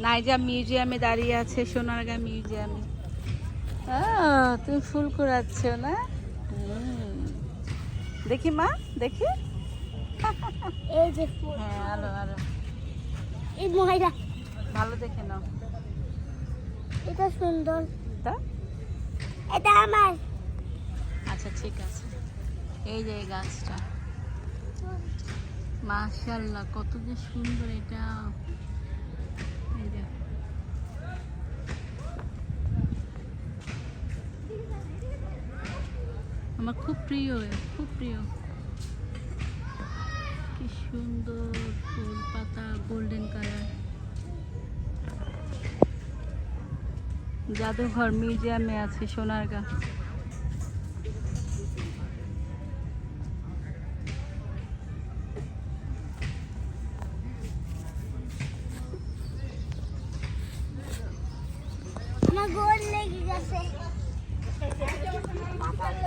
নাইজা মিউজিয়ামে দাঁড়িয়ে আছে, সোনারগাঁ মিউজিয়ামে। তুমি ফুল কুড়াচ্ছ না? দেখি মা, দেখি। এই যে ফুল। হ্যাঁ, আলো আলো। এই ময়লা ভালো দেখে নাও। এটা সুন্দর। তা এটা আমার। আচ্ছা ঠিক আছে। এই যে এই গাছটা, মাশাআল্লাহ কত যে সুন্দর এটা। এই যে আমার খুব প্রিয়, খুব প্রিয়। কি সুন্দর ফুল পাতা, গোল্ডেন কালার। জাদুঘর মিউজিয়ামে আছে সোনারগাঁ। আমার গোল লেগে গেছে।